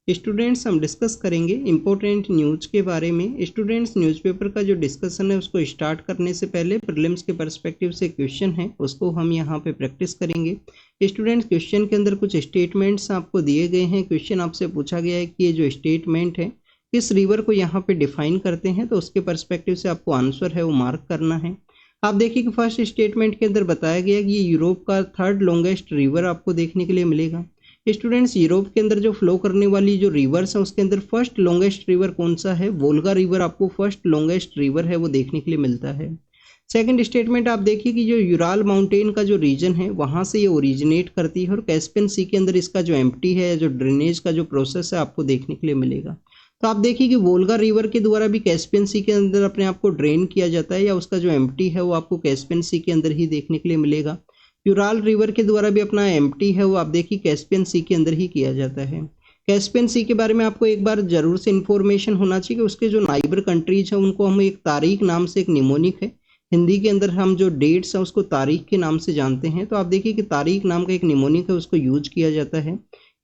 Students हम discuss करेंगे important news के बारे में। स्टूडेंट्स न्यूज़पेपर का जो डिस्कशन है उसको स्टार्ट करने से पहले प्रीलिम्स के पर्सपेक्टिव से क्वेश्चन है उसको हम यहाँ पे प्रैक्टिस करेंगे। स्टूडेंट्स क्वेश्चन के अंदर कुछ स्टेटमेंट्स आपको दिए गए हैं। क्वेश्चन आपसे पूछा गया है कि ये जो स्टेटमेंट है किस रिवर को यहाँ पे डिफाइन करते हैं, तो उसके पर्सपेक्टिव से आपको आंसर है वो मार्क करना है। आप देखिए कि फर्स्ट स्टेटमेंट के अंदर बताया गया कि ये यूरोप का थर्ड लॉन्गेस्ट रिवर आपको देखने के लिए मिलेगा। स्टूडेंट्स यूरोप के अंदर जो फ्लो करने वाली जो रिवर्स है उसके अंदर फर्स्ट लॉन्गेस्ट रिवर कौन सा है? वोल्गा रिवर आपको फर्स्ट लॉन्गेस्ट रिवर है वो देखने के लिए मिलता है। सेकंड स्टेटमेंट आप देखिए कि जो यूराल माउंटेन का जो रीजन है वहां से ये ओरिजिनेट करती है और कैस्पियन सी के अंदर इसका जो एम्प्टी है, जो ड्रेनेज का जो प्रोसेस है आपको देखने के लिए मिलेगा। तो आप देखिए कि वोल्गा रिवर के द्वारा भी कैस्पियन सी के अंदर अपने आप को ड्रेन किया जाता है या उसका जो एम्प्टी है वो आपको कैस्पियन सी के अंदर ही देखने के लिए मिलेगा। यूराल रिवर के द्वारा भी अपना एम्प्टी है वो आप देखिए कैस्पियन सी के अंदर ही किया जाता है। कैस्पियन सी के बारे में आपको एक बार जरूर से इन्फॉर्मेशन होना चाहिए कि उसके जो नाइबर कंट्रीज है उनको हम एक तारीख नाम से, एक निमोनिक है हिंदी के अंदर हम जो डेट्स हैं उसको तारीख के नाम से जानते हैं। तो आप देखिए कि तारीख नाम का एक निमोनिक है उसको यूज किया जाता है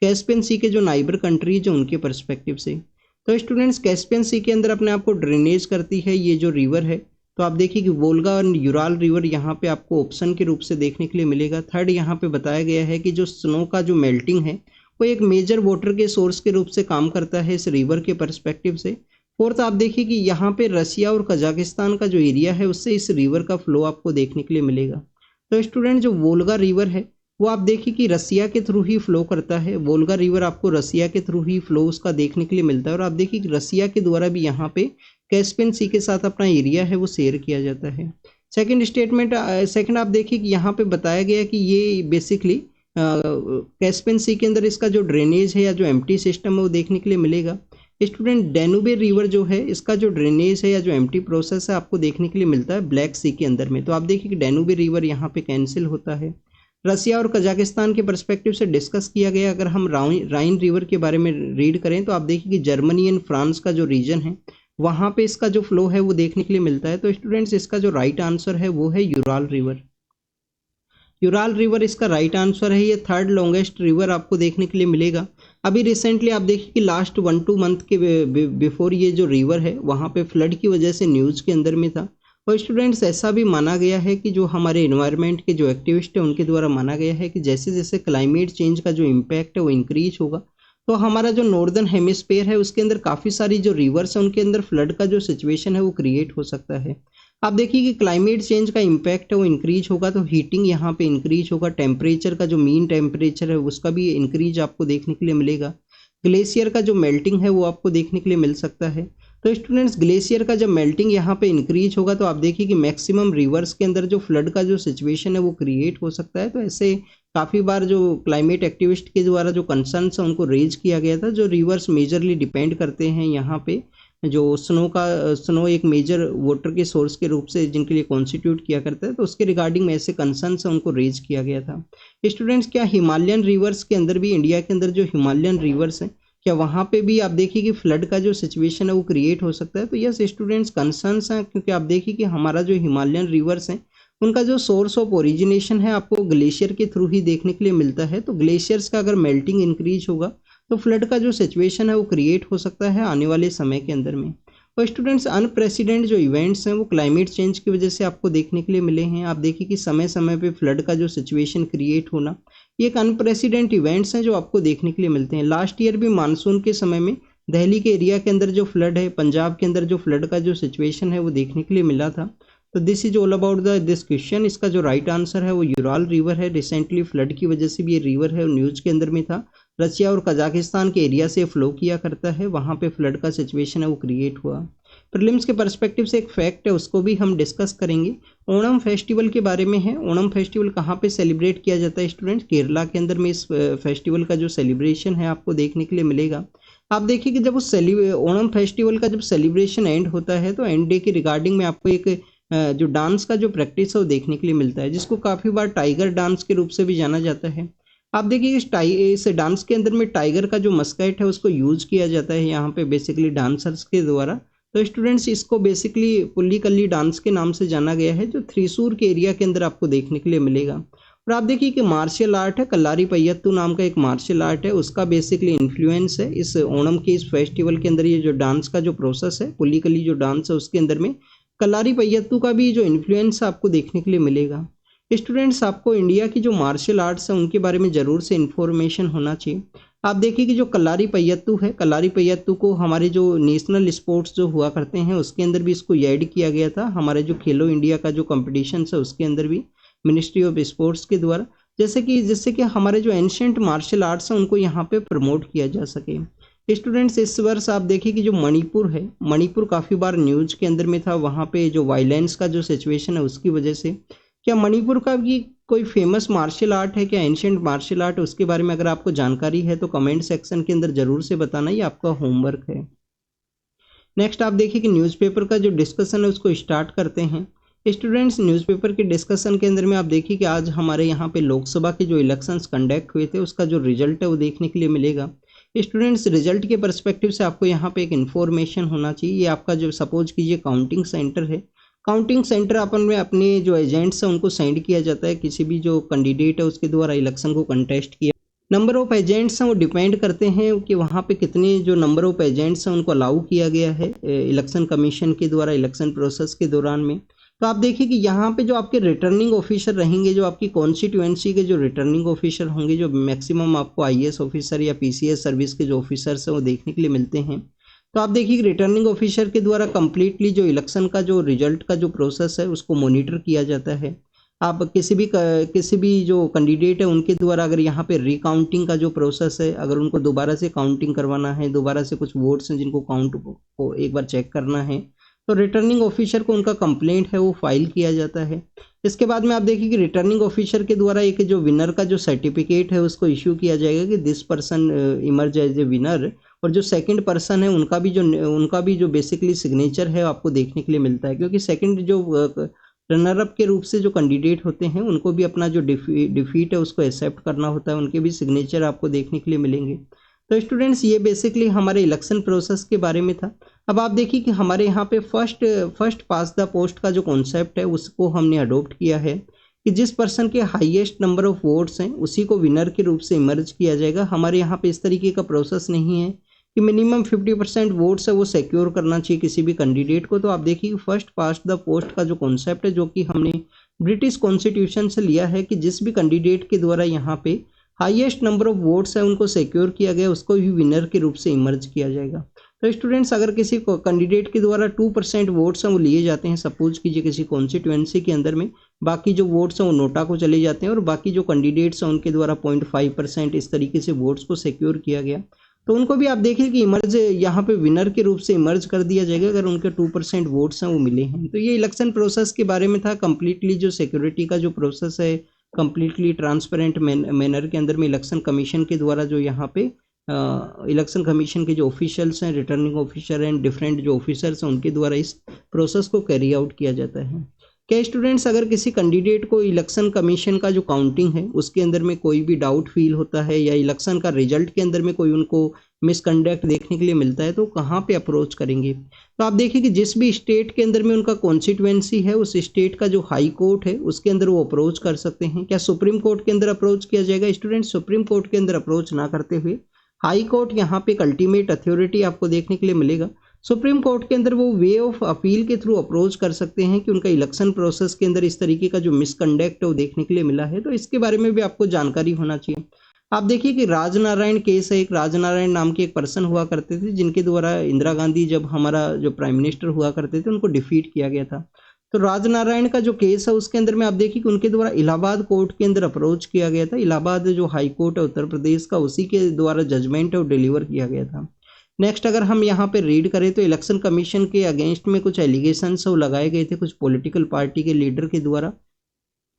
कैस्पियन सी के जो नाइबर कंट्रीज है उनके परस्पेक्टिव से। तो स्टूडेंट्स कैस्पियन सी के अंदर अपने आप को ड्रेनेज करती है ये जो रिवर है। तो आप देखिए कि वोल्गा और यूराल रिवर यहाँ पे आपको ऑप्शन के रूप से देखने के लिए मिलेगा। थर्ड यहाँ पे बताया गया है कि जो स्नो का जो मेल्टिंग है वो एक मेजर वाटर के सोर्स के रूप से काम करता है इस रिवर के पर्सपेक्टिव से। फोर्थ आप देखिए कि यहाँ पे रसिया और कजाकिस्तान का जो एरिया है उससे इस रिवर का फ्लो आपको देखने के लिए मिलेगा। तो स्टूडेंट जो वोल्गा रिवर है वो आप देखिए कि रसिया के थ्रू ही फ्लो करता है। वोल्गा रिवर आपको रसिया के थ्रू ही फ्लो उसका देखने के लिए मिलता है और आप देखिए कि रसिया के द्वारा भी यहाँ पे कैस्पियन सी के साथ अपना एरिया है वो शेयर किया जाता है। सेकंड आप देखिए कि यहाँ पे बताया गया कि ये बेसिकली कैस्पियन सी के अंदर इसका जो ड्रेनेज है या जो एम्प्टी सिस्टम है वो देखने के लिए मिलेगा। स्टूडेंट डैन्यूबे रिवर जो है इसका जो ड्रेनेज है या जो एम्प्टी प्रोसेस है आपको देखने के लिए मिलता है ब्लैक सी के अंदर में। तो आप देखिए कि डैन्यूबे रिवर यहाँ पे कैंसिल होता है। रसिया और कजाकिस्तान के पर्सपेक्टिव से डिस्कस किया गया। अगर हम राइन रिवर के बारे में रीड करें तो आप देखिए कि जर्मनी एंड फ्रांस का जो रीजन है वहाँ पे इसका जो फ्लो है वो देखने के लिए मिलता है। तो स्टूडेंट्स इसका जो राइट आंसर है वो है यूराल रिवर। यूराल रिवर इसका राइट आंसर है। ये थर्ड लॉन्गेस्ट रिवर आपको देखने के लिए मिलेगा। अभी रिसेंटली आप देखिए कि लास्ट 1-2 मंथ के बिफोर ये जो रिवर है वहाँ पे फ्लड की वजह से न्यूज़ के अंदर में था। और स्टूडेंट्स ऐसा भी माना गया है कि जो हमारे इन्वायरमेंट के जो एक्टिविस्ट है उनके द्वारा माना गया है कि जैसे जैसे क्लाइमेट चेंज का जो इम्पैक्ट है वो इंक्रीज होगा तो हमारा जो नॉर्दर्न हेमिस्फीयर है उसके अंदर काफ़ी सारी जो रिवर्स है उनके अंदर फ्लड का जो सिचुएशन है वो क्रिएट हो सकता है। आप देखिए कि क्लाइमेट चेंज का इम्पैक्ट है वो इंक्रीज होगा तो हीटिंग यहाँ पे इंक्रीज होगा। टेम्परेचर का जो मीन टेम्परेचर है उसका भी इंक्रीज आपको देखने के लिए मिलेगा। ग्लेशियर का जो मेल्टिंग है वो आपको देखने के लिए मिल सकता है। तो स्टूडेंट्स ग्लेशियर का जब मेल्टिंग यहाँ पे इंक्रीज होगा तो आप देखिए कि मैक्सिमम रिवर्स के अंदर जो फ्लड का जो सिचुएशन है वो क्रिएट हो सकता है। तो ऐसे काफ़ी बार जो क्लाइमेट एक्टिविस्ट के द्वारा जो कंसर्न्स है उनको रेज किया गया था। जो रिवर्स मेजरली डिपेंड करते हैं यहाँ पे जो स्नो एक मेजर वाटर के सोर्स के रूप से जिनके लिए कॉन्स्टिट्यूट किया करता है, तो उसके रिगार्डिंग में ऐसे कंसर्न्स हैं उनको रेज किया गया था। स्टूडेंट्स क्या हिमालयन रिवर्स के अंदर भी, इंडिया के अंदर जो हिमालयन रिवर्स हैं क्या वहाँ पे भी आप देखिए कि फ्लड का जो सिचुएशन है वो क्रिएट हो सकता है? तो यस स्टूडेंट्स कंसर्न्स हैं क्योंकि आप देखिए कि हमारा जो हिमालयन रिवर्स हैं उनका जो सोर्स ऑफ ओरिजिनेशन है आपको ग्लेशियर के थ्रू ही देखने के लिए मिलता है। तो ग्लेशियर्स का अगर मेल्टिंग इंक्रीज होगा तो फ्लड का जो सिचुएशन है वो क्रिएट हो सकता है आने वाले समय के अंदर में। और स्टूडेंट्स अनप्रेसिडेंट जो इवेंट्स हैं वो क्लाइमेट चेंज की वजह से आपको देखने के लिए मिले हैं। आप देखिए कि समय समय पे फ्लड का जो सिचुएशन क्रिएट होना ये एक अनप्रेसिडेंट इवेंट्स हैं जो आपको देखने के लिए मिलते हैं। लास्ट ईयर भी मानसून के समय में दिल्ली के एरिया के अंदर जो फ्लड है, पंजाब के अंदर जो फ्लड का जो सिचुएशन है वो देखने के लिए मिला था। तो this is all about this question. इसका जो राइट आंसर है वो यूराल रिवर है। रिसेंटली फ्लड की वजह से भी ये रिवर है न्यूज़ के अंदर में था। रसिया और कजाकिस्तान के एरिया से फ्लो किया करता है, वहाँ पे फ्लड का सिचुएशन है वो क्रिएट हुआ। प्रीलिम्स के पर्सपेक्टिव से एक फैक्ट है उसको भी हम डिस्कस करेंगे। ओणम फेस्टिवल के बारे में है। ओणम फेस्टिवल कहाँ पे सेलिब्रेट किया जाता है स्टूडेंट्स? केरला के अंदर में इस फेस्टिवल का जो सेलिब्रेशन है आपको देखने के लिए मिलेगा। आप देखिए कि जब उस ओणम फेस्टिवल का जब सेलिब्रेशन एंड होता है तो एंड डे के रिगार्डिंग में आपको एक जो डांस का जो प्रैक्टिस है वो देखने के लिए मिलता है, जिसको काफ़ी बार टाइगर डांस के रूप से भी जाना जाता है। आप देखिए इस डांस के अंदर में टाइगर का जो मस्कट है उसको यूज किया जाता है यहाँ पे बेसिकली डांसर्स के द्वारा। तो स्टूडेंट्स इसको बेसिकली पुल्ली कल्ली डांस के नाम से जाना गया है, जो थ्रिसूर के एरिया के अंदर आपको देखने के लिए मिलेगा। और आप देखिए कि मार्शल आर्ट है कल्लारीपयट्टू नाम का एक मार्शल आर्ट है, उसका बेसिकली इन्फ्लुएंस है इस ओणम के इस फेस्टिवल के अंदर। ये जो डांस का जो प्रोसेस है, पुलिकली जो डांस है उसके अंदर में कल्लारीपयट्टू का भी जो इन्फ्लुएंस आपको देखने के लिए मिलेगा। स्टूडेंट्स, आपको इंडिया की जो मार्शल आर्ट्स है उनके बारे में ज़रूर से इन्फॉर्मेशन होना चाहिए। आप देखिए कि जो कल्लारीपयट्टू है, कल्लारीपयट्टू को हमारे जो नेशनल स्पोर्ट्स जो हुआ करते हैं उसके अंदर भी इसको ऐड किया गया था। हमारे जो खेलो इंडिया का जो कॉम्पिटिशन है उसके अंदर भी मिनिस्ट्री ऑफ स्पोर्ट्स के द्वारा, जिससे कि हमारे जो एंशिएंट मार्शल आर्ट्स हैं उनको यहाँ पे प्रमोट किया जा सके। स्टूडेंट्स, इस वर्ष आप देखिए कि जो मणिपुर है, मणिपुर काफ़ी बार न्यूज के अंदर में था, वहाँ पे जो वायलेंस का जो सिचुएशन है उसकी वजह से। क्या मणिपुर का भी कोई फेमस मार्शल आर्ट है क्या, एंशिएंट मार्शल आर्ट, उसके बारे में अगर आपको जानकारी है तो कमेंट सेक्शन के अंदर जरूर से बताना, ये आपका होमवर्क है। नेक्स्ट आप देखिए कि न्यूज़पेपर का जो डिस्कशन है उसको स्टार्ट करते हैं। स्टूडेंट्स, न्यूज़पेपर के डिस्कशन के अंदर में आप देखिए कि आज हमारे यहाँ पे लोकसभा के जो इलेक्शंस कंडक्ट हुए थे उसका जो रिजल्ट है वो देखने के लिए मिलेगा। स्टूडेंट्स, रिजल्ट के परस्पेक्टिव से आपको यहाँ पे एक इन्फॉर्मेशन होना चाहिए। ये आपका जो सपोज कीजिए काउंटिंग सेंटर है, काउंटिंग सेंटर अपन में अपने जो एजेंट्स हैं उनको सेंड किया जाता है, किसी भी जो कैंडिडेट है उसके द्वारा इलेक्शन को कंटेस्ट किया। नंबर ऑफ एजेंट्स हैं वो डिपेंड करते हैं कि वहाँ पे कितने जो नंबर ऑफ एजेंट्स हैं उनको अलाउ किया गया है इलेक्शन कमीशन के द्वारा इलेक्शन प्रोसेस के दौरान में। तो आप देखिए कि यहाँ पे जो आपके रिटर्निंग ऑफिसर रहेंगे, जो आपकी कॉन्स्टिट्यूएंसी के जो रिटर्निंग ऑफिसर होंगे, जो मैक्सिमम आपको आईएएस ऑफिसर या पीसीएस सर्विस के जो ऑफिसर्स हैं वो देखने के लिए मिलते हैं। तो आप देखिए कि रिटर्निंग ऑफिसर के द्वारा कंप्लीटली जो इलेक्शन का जो रिजल्ट का जो प्रोसेस है उसको मॉनिटर किया जाता है। आप किसी भी जो कैंडिडेट है उनके द्वारा अगर यहाँ पे रिकाउंटिंग का जो प्रोसेस है, अगर उनको दोबारा से काउंटिंग करवाना है, दोबारा से कुछ वोट्स हैं जिनको काउंट को एक बार चेक करना है, तो रिटर्निंग ऑफिसर को उनका कंप्लेंट है वो फाइल किया जाता है। इसके बाद में आप देखिए कि रिटर्निंग ऑफिसर के द्वारा एक जो विनर का जो सर्टिफिकेट है उसको इश्यू किया जाएगा कि this person emerge as a winner, और जो सेकंड पर्सन है उनका भी जो बेसिकली सिग्नेचर है आपको देखने के लिए मिलता है, क्योंकि सेकंड जो रनर अप के रूप से जो कैंडिडेट होते हैं उनको भी अपना जो डिफीट है उसको एक्सेप्ट करना होता है, उनके भी सिग्नेचर आपको देखने के लिए मिलेंगे। तो स्टूडेंट्स, ये बेसिकली हमारे इलेक्शन प्रोसेस के बारे में था। अब आप देखिए कि हमारे यहाँ पे फर्स्ट पास द पोस्ट का जो कॉन्सेप्ट है उसको हमने अडोप्ट किया है कि जिस पर्सन के हाईएस्ट नंबर ऑफ वोट्स हैं उसी को विनर के रूप से इमर्ज किया जाएगा। हमारे यहाँ पे इस तरीके का प्रोसेस नहीं है कि मिनिमम 50% वोट्स है वो सिक्योर करना चाहिए किसी भी कैंडिडेट को। तो आप देखिए फर्स्ट पास्ट द पोस्ट का जो कॉन्सेप्ट है, जो कि हमने ब्रिटिश कॉन्स्टिट्यूशन से लिया है, कि जिस भी कैंडिडेट के द्वारा यहाँ पे हाईएस्ट नंबर ऑफ वोट्स है उनको सिक्योर किया गया उसको ही विनर के रूप से इमर्ज किया जाएगा। तो स्टूडेंट्स, अगर किसी को कैंडिडेट के द्वारा 2% वोट्स हैं वो लिए जाते हैं, सपोज कीजिए किसी कॉन्स्टिट्यूएंसी के अंदर में, बाकी जो वोट्स हैं वो नोटा को चले जाते हैं और बाकी जो कैंडिडेट्स हैं उनके द्वारा 0.5% इस तरीके से वोट्स को सिक्योर किया गया, तो उनको भी आप देखिए कि इमर्ज यहाँ पे विनर के रूप से इमर्ज कर दिया जाएगा अगर उनके 2% वोट्स हैं वो मिले हैं। तो ये इलेक्शन प्रोसेस के बारे में था। कंप्लीटली जो सिक्योरिटी का जो प्रोसेस है कंप्लीटली ट्रांसपेरेंट मैनर के अंदर में इलेक्शन कमीशन के द्वारा जो यहाँ पे इलेक्शन कमीशन के जो ऑफिशियल्स हैं, रिटर्निंग ऑफिसर एंड डिफरेंट जो ऑफिसर्स हैं उनके द्वारा इस प्रोसेस को कैरी आउट किया जाता है। क्या स्टूडेंट्स, अगर किसी कैंडिडेट को इलेक्शन कमीशन का जो काउंटिंग है उसके अंदर में कोई भी डाउट फील होता है या इलेक्शन का रिजल्ट के अंदर में कोई उनको मिसकंडक्ट देखने के लिए मिलता है तो कहाँ पे अप्रोच करेंगे? तो आप देखिए कि जिस भी स्टेट के अंदर में उनका कॉन्स्टिट्यूएंसी है उस स्टेट का जो हाई कोर्ट है उसके अंदर वो अप्रोच कर सकते हैं। क्या सुप्रीम कोर्ट के अंदर अप्रोच किया जाएगा? स्टूडेंट, सुप्रीम कोर्ट के अंदर अप्रोच ना करते हुए हाई कोर्ट यहाँ पे एक अल्टीमेट अथॉरिटी आपको देखने के लिए मिलेगा। सुप्रीम कोर्ट के अंदर वो वे ऑफ अपील के थ्रू अप्रोच कर सकते हैं कि उनका इलेक्शन प्रोसेस के अंदर इस तरीके का जो मिसकंडक्ट है वो देखने के लिए मिला है, तो इसके बारे में भी आपको जानकारी होना चाहिए। आप देखिए कि राजनारायण केस है, एक राजनारायण नाम के एक पर्सन हुआ करते थे जिनके द्वारा इंदिरा गांधी जब हमारा जो प्राइम मिनिस्टर हुआ करते थे उनको डिफीट किया गया था। तो राजनारायण का जो केस है उसके अंदर में आप देखिए कि उनके द्वारा इलाहाबाद कोर्ट के अंदर अप्रोच किया गया था। इलाहाबाद जो हाई कोर्ट है उत्तर प्रदेश का, उसी के द्वारा जजमेंट है वो डिलीवर किया गया था। नेक्स्ट अगर हम यहाँ पे रीड करें तो इलेक्शन कमीशन के अगेंस्ट में कुछ एलिगेशंस वो लगाए गए थे कुछ पॉलिटिकल पार्टी के लीडर के द्वारा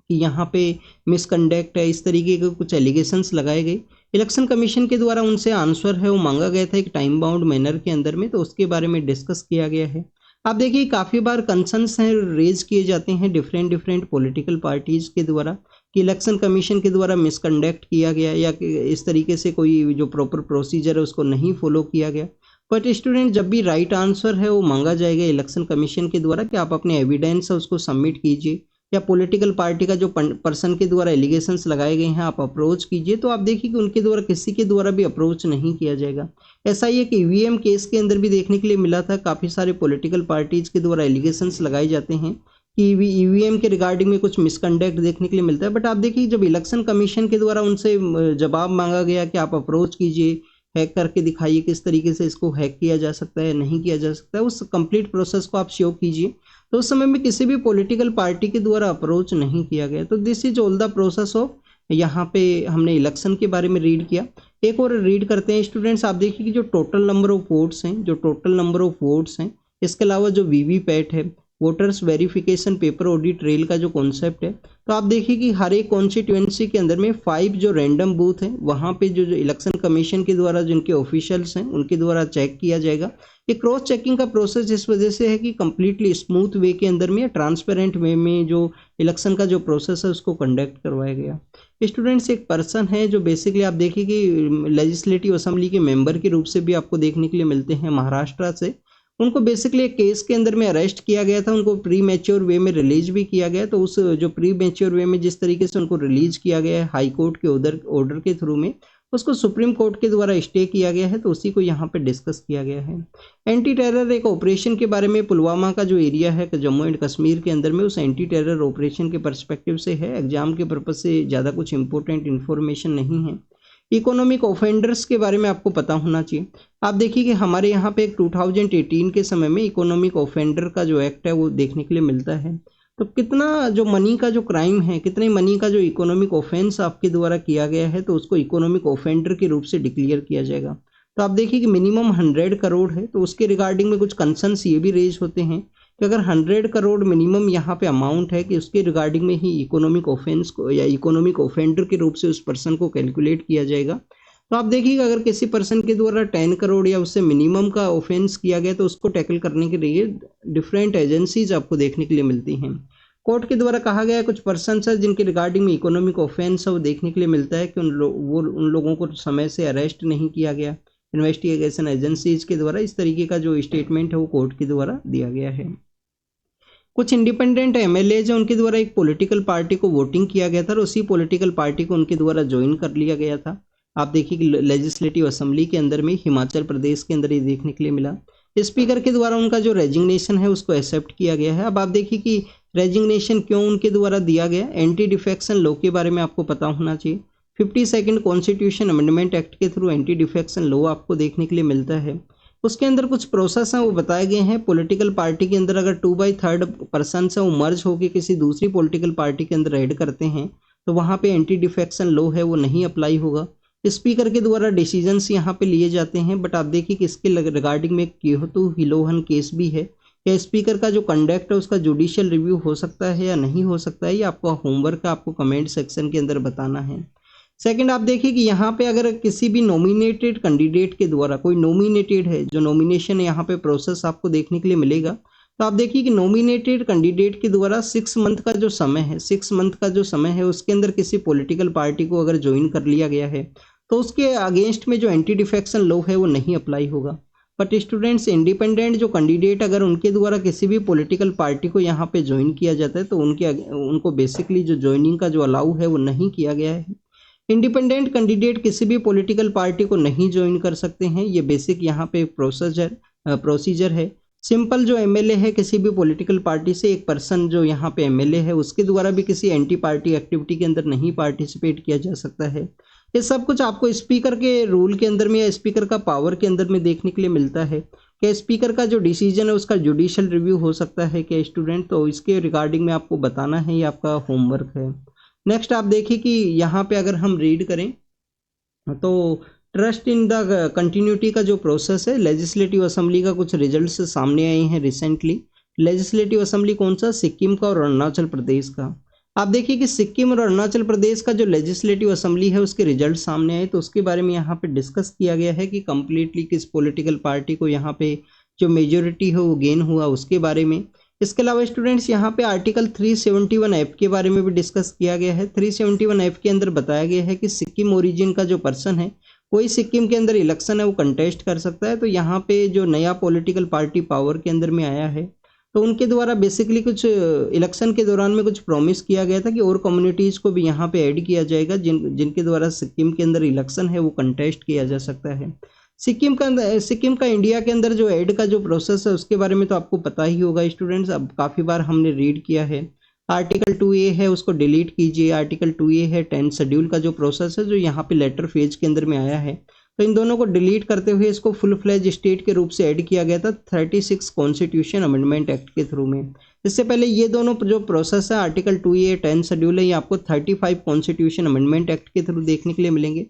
कि यहाँ पे मिसकंडक्ट है, इस तरीके के कुछ एलिगेशंस लगाए गए। इलेक्शन कमीशन के द्वारा उनसे आंसर है वो मांगा गया था एक टाइम बाउंड मैनर के अंदर में, तो उसके बारे में डिस्कस किया गया है। आप देखिए काफ़ी बार कंसर्न्स हैं रेज किए जाते हैं डिफरेंट पॉलिटिकल पार्टीज़ के द्वारा कि इलेक्शन कमीशन के द्वारा मिसकंडक्ट किया गया या इस तरीके से कोई जो प्रॉपर प्रोसीजर है उसको नहीं फॉलो किया गया। बट स्टूडेंट, जब भी राइट आंसर है वो मांगा जाएगा इलेक्शन कमीशन के द्वारा कि आप अपने एविडेंस है उसको सबमिट कीजिए, या पॉलिटिकल पार्टी का जो पर्सन के द्वारा एलिगेशंस लगाए गए हैं आप अप्रोच कीजिए, तो आप देखिए कि उनके द्वारा किसी के द्वारा भी अप्रोच नहीं किया जाएगा। ऐसा ही है कि ईवीएम केस के अंदर भी देखने के लिए मिला था, काफ़ी सारे पॉलिटिकल पार्टीज के द्वारा एलिगेशंस लगाए जाते हैं कि ईवीएम के रिगार्डिंग में कुछ मिसकंडक्ट देखने के लिए मिलता है। बट आप देखिए जब इलेक्शन कमीशन के द्वारा उनसे जवाब मांगा गया कि आप अप्रोच कीजिए, हैक करके दिखाइए किस तरीके से इसको हैक किया जा सकता है, नहीं किया जा सकता है, उस कंप्लीट प्रोसेस को आप शो कीजिए, तो उस समय में किसी भी पॉलिटिकल पार्टी के द्वारा अप्रोच नहीं किया गया। तो this is all the process of, यहाँ पे हमने इलेक्शन के बारे में रीड किया। एक और रीड करते हैं स्टूडेंट्स। आप देखिए कि जो टोटल नंबर ऑफ वोट्स हैं, जो टोटल नंबर ऑफ वोट्स हैं, इसके अलावा जो वीवीपैट है, voters verification paper audit trail का जो कॉन्सेप्ट है, तो आप देखिए कि हर एक कॉन्स्टिट्यूएंसी के अंदर में 5 जो रैंडम बूथ हैं वहाँ पे जो इलेक्शन कमीशन के द्वारा जिनके ऑफिशियल्स हैं उनके द्वारा चेक किया जाएगा। ये क्रॉस चेकिंग का प्रोसेस इस वजह से है कि कम्प्लीटली स्मूथ वे के अंदर में, ट्रांसपेरेंट वे में जो इलेक्शन का जो प्रोसेस है उसको कंडक्ट करवाया गया। स्टूडेंट्स, एक पर्सन है जो बेसिकली आप देखिए कि लेजिस्लेटिव असेंबली के मेंबर के रूप से भी आपको देखने के लिए मिलते हैं महाराष्ट्र से। उनको बेसिकली एक केस के अंदर में अरेस्ट किया गया था, उनको प्री मैच्योर वे में रिलीज भी किया गया। तो उस जो प्री मैच्योर वे में जिस तरीके से उनको रिलीज किया गया है हाई कोर्ट के ऑर्डर के थ्रू में, उसको सुप्रीम कोर्ट के द्वारा स्टे किया गया है, तो उसी को यहाँ पे डिस्कस किया गया है। एंटी टेरर एक ऑपरेशन के बारे में, पुलवामा का जो एरिया है जम्मू एंड कश्मीर के अंदर में, उस एंटी टेरर ऑपरेशन के पर्सपेक्टिव से है। एग्जाम के पर्पज से ज़्यादा कुछ इंपॉर्टेंट इन्फॉर्मेशन नहीं है। इकोनॉमिक ऑफेंडर्स के बारे में आपको पता होना चाहिए। आप देखिए कि हमारे यहाँ पे एक 2018 के समय में इकोनॉमिक ऑफेंडर का जो एक्ट है वो देखने के लिए मिलता है। तो कितना जो मनी का जो क्राइम है, कितने मनी का जो इकोनॉमिक ऑफेंस आपके द्वारा किया गया है, तो उसको इकोनॉमिक ऑफेंडर के रूप से डिक्लेयर किया जाएगा। तो आप देखिए कि मिनिमम 100 करोड़ है, तो उसके रिगार्डिंग में कुछ कंसर्न्स ये भी रेज होते हैं कि अगर 100 करोड़ मिनिमम यहाँ पे अमाउंट है कि उसके रिगार्डिंग में ही इकोनॉमिक ऑफेंस को या इकोनॉमिक ऑफेंडर के रूप से उस पर्सन को कैलकुलेट किया जाएगा। तो आप देखिएगा अगर किसी पर्सन के द्वारा 10 करोड़ या उससे मिनिमम का ऑफेंस किया गया तो उसको टैकल करने के लिए डिफरेंट एजेंसीज आपको देखने के लिए मिलती हैं। कोर्ट के द्वारा कहा गया है कुछ पर्सन है जिनके रिगार्डिंग में इकोनॉमिक ऑफेंस है वो देखने के लिए मिलता है कि उन लोगों को समय से अरेस्ट नहीं किया गया, इन्वेस्टिगेशन एजेंसीज के द्वारा। इस तरीके का जो स्टेटमेंट है वो कोर्ट के द्वारा दिया गया है। कुछ इंडिपेंडेंट एमएलएज हैं, उनके द्वारा एक पॉलिटिकल पार्टी को वोटिंग किया गया था और उसी पॉलिटिकल पार्टी को उनके द्वारा ज्वाइन कर लिया गया था। आप देखिए कि लेजिस्लेटिव असेंबली के अंदर में हिमाचल प्रदेश के अंदर ये देखने के लिए मिला। स्पीकर के द्वारा उनका जो रेजिग्नेशन है उसको एक्सेप्ट किया गया है। अब आप देखिए कि रेजिग्नेशन क्यों उनके द्वारा दिया गया। एंटी डिफेक्शन लॉ के बारे में आपको पता होना चाहिए। 52 कॉन्स्टिट्यूशन अमेंडमेंट एक्ट के थ्रू एंटी डिफेक्शन लॉ आपको देखने के लिए मिलता है। उसके अंदर कुछ प्रोसेस हैं वो बताए गए हैं। पॉलिटिकल पार्टी के अंदर अगर 2/3 पर्सन है वो मर्ज होकर किसी दूसरी पॉलिटिकल पार्टी के अंदर ऐड करते हैं तो वहाँ पे एंटी डिफेक्शन लॉ है वो नहीं अप्लाई होगा। स्पीकर के द्वारा डिसीजंस यहाँ पे लिए जाते हैं। बट आप देखिए कि इसके रिगार्डिंग में केहतु हिलोहन केस भी है। क्या स्पीकर का जो कंडक्ट है उसका जुडिशियल रिव्यू हो सकता है या नहीं हो सकता है, ये आपका होमवर्क आपको कमेंट सेक्शन के अंदर बताना है। सेकंड, आप देखिए कि यहाँ पे अगर किसी भी नॉमिनेटेड कैंडिडेट के द्वारा, कोई नॉमिनेटेड है, जो नॉमिनेशन यहाँ पे प्रोसेस आपको देखने के लिए मिलेगा, तो आप देखिए कि नॉमिनेटेड कैंडिडेट के द्वारा 6 मंथ का जो समय है, 6 मंथ का जो समय है उसके अंदर किसी पॉलिटिकल पार्टी को अगर ज्वाइन कर लिया गया है तो उसके अगेंस्ट में जो एंटी डिफेक्शन लॉ है वो नहीं अप्लाई होगा। बट स्टूडेंट्स, इंडिपेंडेंट जो कैंडिडेट अगर उनके द्वारा किसी भी पॉलिटिकल पार्टी को यहाँ पे ज्वाइन किया जाता है तो उनको बेसिकली जो ज्वाइनिंग का जो अलाउ है वो नहीं किया गया है। इंडिपेंडेंट कैंडिडेट किसी भी पॉलिटिकल पार्टी को नहीं ज्वाइन कर सकते हैं। ये बेसिक यहाँ पे प्रोसीजर है। सिंपल जो एमएलए है किसी भी पॉलिटिकल पार्टी से, एक पर्सन जो यहाँ पे एमएलए है उसके द्वारा भी किसी एंटी पार्टी एक्टिविटी के अंदर नहीं पार्टिसिपेट किया जा सकता है। ये सब कुछ आपको स्पीकर के रूल के अंदर में या स्पीकर का पावर के अंदर में देखने के लिए मिलता है। कि स्पीकर का जो डिसीजन है उसका जुडिशियल रिव्यू हो सकता है क्या स्टूडेंट, तो इसके रिगार्डिंग में आपको बताना है, ये आपका होमवर्क है। नेक्स्ट आप देखिए कि यहाँ पे अगर हम रीड करें तो ट्रस्ट इन द कंटिन्यूटी का जो प्रोसेस है, लेजिस्लेटिव असेंबली का कुछ रिजल्ट्स सामने आए हैं रिसेंटली। लेजिस्लेटिव असेंबली कौन सा, सिक्किम का और अरुणाचल प्रदेश का। आप देखिए कि सिक्किम और अरुणाचल प्रदेश का जो लेजिस्लेटिव असेंबली है उसके रिजल्ट सामने आए, तो उसके बारे में यहाँ पे डिस्कस किया गया है कि कम्प्लीटली किस पॉलिटिकल पार्टी को यहाँ पे जो मेजोरिटी है वो गेन हुआ उसके बारे में। इसके अलावा स्टूडेंट्स यहाँ पे आर्टिकल 371F के बारे में भी डिस्कस किया गया है। 371F के अंदर बताया गया है कि सिक्किम ओरिजिन का जो पर्सन है कोई सिक्किम के अंदर इलेक्शन है वो कंटेस्ट कर सकता है। तो यहाँ पे जो नया पॉलिटिकल पार्टी पावर के अंदर में आया है तो उनके द्वारा बेसिकली कुछ इलेक्शन के दौरान में कुछ प्रॉमिस किया गया था कि और कम्युनिटीज़ को भी यहाँ पे ऐड किया जाएगा जिनके द्वारा सिक्किम के अंदर इलेक्शन है वो कंटेस्ट किया जा सकता है। सिक्किम का इंडिया के अंदर जो ऐड का जो प्रोसेस है उसके बारे में तो आपको पता ही होगा स्टूडेंट्स, अब काफ़ी बार हमने रीड किया है। आर्टिकल 2A है उसको डिलीट कीजिए, आर्टिकल 2A है 10 शेड्यूल का जो प्रोसेस है जो यहाँ पे लेटर फेज के अंदर में आया है, तो इन दोनों को डिलीट करते हुए इसको फुल फ्लेज स्टेट के रूप से ऐड किया गया था 36 कॉन्स्टिट्यूशन अमेंडमेंट एक्ट के थ्रू में। इससे पहले ये दोनों जो प्रोसेस है आर्टिकल 2A 10 शेड्यूल है ये आपको 35 कॉन्स्टिट्यूशन अमेंडमेंट एक्ट के थ्रू देखने के लिए मिलेंगे।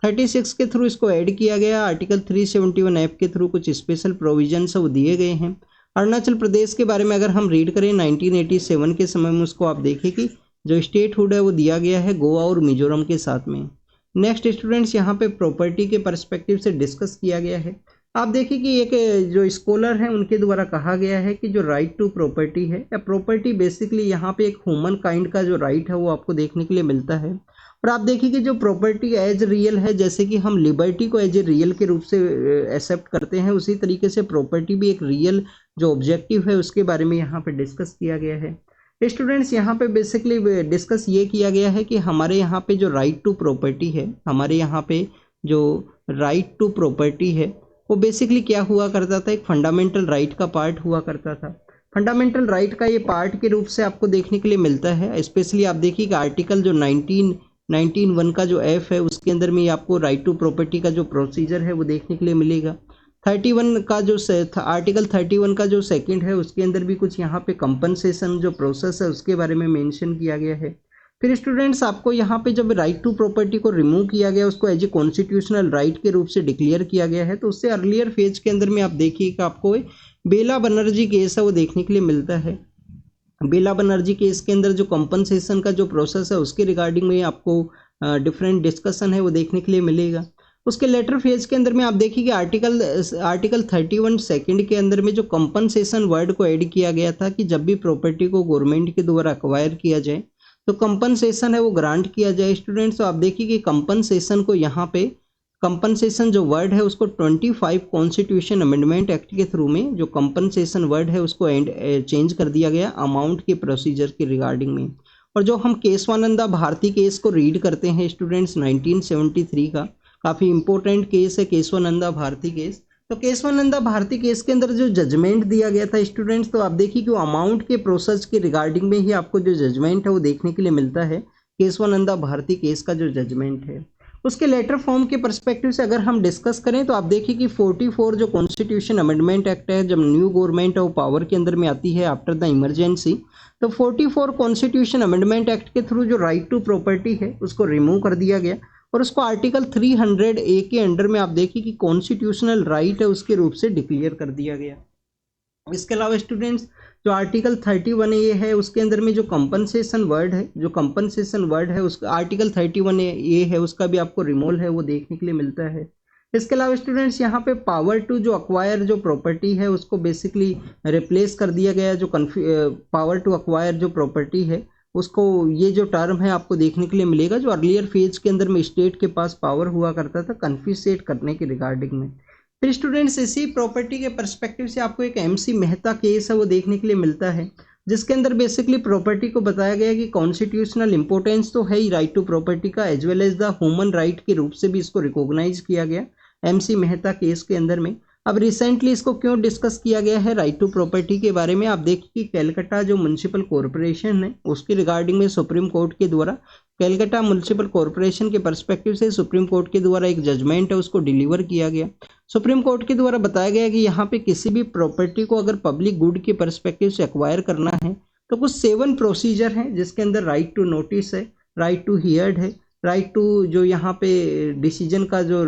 36 के थ्रू इसको ऐड किया गया, आर्टिकल 371 ऐप के थ्रू कुछ स्पेशल प्रोविजंस वो दिए गए हैं। अरुणाचल प्रदेश के बारे में अगर हम रीड करें 1987 के समय में उसको आप देखें कि जो स्टेटहुड है वो दिया गया है गोवा और मिजोरम के साथ में। नेक्स्ट स्टूडेंट्स यहाँ पे प्रॉपर्टी के पर्सपेक्टिव से डिस्कस किया गया है। आप देखिए कि एक जो स्कॉलर है उनके द्वारा कहा गया है कि जो राइट टू प्रॉपर्टी है या प्रॉपर्टी बेसिकली यहाँ पे एक ह्यूमन काइंड का जो राइट है वो आपको देखने के लिए मिलता है। और आप देखिए कि जो प्रॉपर्टी एज रियल है, जैसे कि हम लिबर्टी को एज ए रियल के रूप से एक्सेप्ट करते हैं, उसी तरीके से प्रॉपर्टी भी एक रियल जो ऑब्जेक्टिव है उसके बारे में यहाँ पे डिस्कस किया गया है। स्टूडेंट्स यहाँ पे बेसिकली डिस्कस ये किया गया है कि हमारे यहाँ पे जो राइट टू प्रॉपर्टी है, हमारे यहाँ पे जो राइट टू प्रॉपर्टी है वो बेसिकली क्या हुआ करता था, एक फंडामेंटल राइट का पार्ट हुआ करता था। फंडामेंटल राइट का ये पार्ट के रूप से आपको देखने के लिए मिलता है। स्पेशली आप देखिए कि आर्टिकल जो 19(1) का जो एफ है उसके अंदर में आपको राइट टू प्रॉपर्टी का जो प्रोसीजर है वो देखने के लिए मिलेगा। 31 का जो आर्टिकल 31 का जो सेकंड है उसके अंदर भी कुछ यहाँ पे कंपनसेशन जो प्रोसेस है उसके बारे में मेंशन किया गया है। फिर स्टूडेंट्स आपको यहाँ पे जब राइट टू प्रॉपर्टी को रिमूव किया गया, उसको एज ए कॉन्स्टिट्यूशनल राइट के रूप से डिक्लेयर किया गया है, तो उससे अर्लियर फेज के अंदर में आप देखिए कि आपको बेला बनर्जी केस है वो देखने के लिए मिलता है। बेला बनर्जी केस के अंदर जो कंपनसेशन का जो प्रोसेस है उसके रिगार्डिंग में आपको डिफरेंट डिस्कशन है वो देखने के लिए मिलेगा। उसके लेटर फेज के अंदर में आप देखिए कि आर्टिकल 31 सेकंड के अंदर में जो कंपनसेशन वर्ड को ऐड किया गया था कि जब भी प्रॉपर्टी को गवर्नमेंट के द्वारा अक्वायर किया जाए तो कंपनसेशन है वो ग्रांट किया जाए। स्टूडेंट्स तो आप देखिए कि कंपनसेशन को यहाँ पे कंपनसेशन जो वर्ड है उसको 25 कॉन्स्टिट्यूशन अमेंडमेंट एक्ट के थ्रू में जो कंपनसेशन वर्ड है उसको चेंज कर दिया गया अमाउंट के प्रोसीजर के रिगार्डिंग में। और जो हम केशवानंदा भारती केस को रीड करते हैं स्टूडेंट्स 1973 का, काफ़ी इंपॉर्टेंट केस है केशवानंदा भारती केस। तो केशवानंदा भारती केस के अंदर जो जजमेंट दिया गया था स्टूडेंट्स, तो आप देखिए कि वो अमाउंट के प्रोसेस के रिगार्डिंग में ही आपको जो जजमेंट है वो देखने के लिए मिलता है। केशवानंदा भारती केस का जो जजमेंट है उसके लेटर फॉर्म के पर्सपेक्टिव से अगर हम डिस्कस करें तो आप देखिए कि 44 जो कॉन्स्टिट्यूशन अमेंडमेंट एक्ट है, जब न्यू गवर्नमेंट है वो पावर के अंदर में आती है आफ्टर द इमरजेंसी, तो 44 कॉन्स्टिट्यूशन अमेंडमेंट एक्ट के थ्रू जो राइट टू प्रॉपर्टी है उसको रिमूव कर दिया गया और उसको आर्टिकल 300A के अंडर में आप देखिए कि कॉन्स्टिट्यूशनल राइट है उसके रूप से डिक्लेयर कर दिया गया। इसके अलावा स्टूडेंट्स जो आर्टिकल 31A है उसके अंदर में जो कंपनसेशन वर्ड है उसका आर्टिकल 31A है उसका भी आपको रिमूवल है वो देखने के लिए मिलता है। इसके अलावा स्टूडेंट्स यहाँ पे पावर टू जो अक्वायर जो प्रॉपर्टी है उसको बेसिकली रिप्लेस कर दिया गया। जो पावर टू अक्वायर जो प्रॉपर्टी है उसको ये जो टर्म है आपको देखने के लिए मिलेगा जो अर्लियर फेज के अंदर में स्टेट के पास पावर हुआ करता था कन्फिस्केट करने के रिगार्डिंग में। फिर स्टूडेंट्स इसी प्रॉपर्टी के पर्सपेक्टिव से आपको एक MC मेहता केस है वो देखने के लिए मिलता है जिसके अंदर बेसिकली प्रॉपर्टी को बताया गया कि कॉन्स्टिट्यूशनल इंपॉर्टेंस तो है ही राइट टू प्रॉपर्टी का, as well as the human right के रूप से भी इसको रिकॉग्नाइज किया गया MC मेहता केस के अंदर में। अब रिसेंटली इसको क्यों डिस्कस किया गया है राइट टू प्रॉपर्टी के बारे में, आप देखिए कि कैलकाटा जो म्यूनसिपल कॉरपोरेशन है उसके रिगार्डिंग में सुप्रीम कोर्ट के द्वारा कैलकाटा म्यूनसिपल कॉरपोरेशन के पर्सपेक्टिव से सुप्रीम कोर्ट के द्वारा एक जजमेंट है उसको डिलीवर किया गया। सुप्रीम कोर्ट के द्वारा बताया गया कि यहाँ पे किसी भी प्रॉपर्टी को अगर पब्लिक गुड के पर्सपेक्टिव से एक्वायर करना है तो कुछ 7 प्रोसीजर हैं जिसके अंदर राइट टू नोटिस है, राइट टू हियर्ड है, राइट टू जो यहाँ पे डिसीजन का जो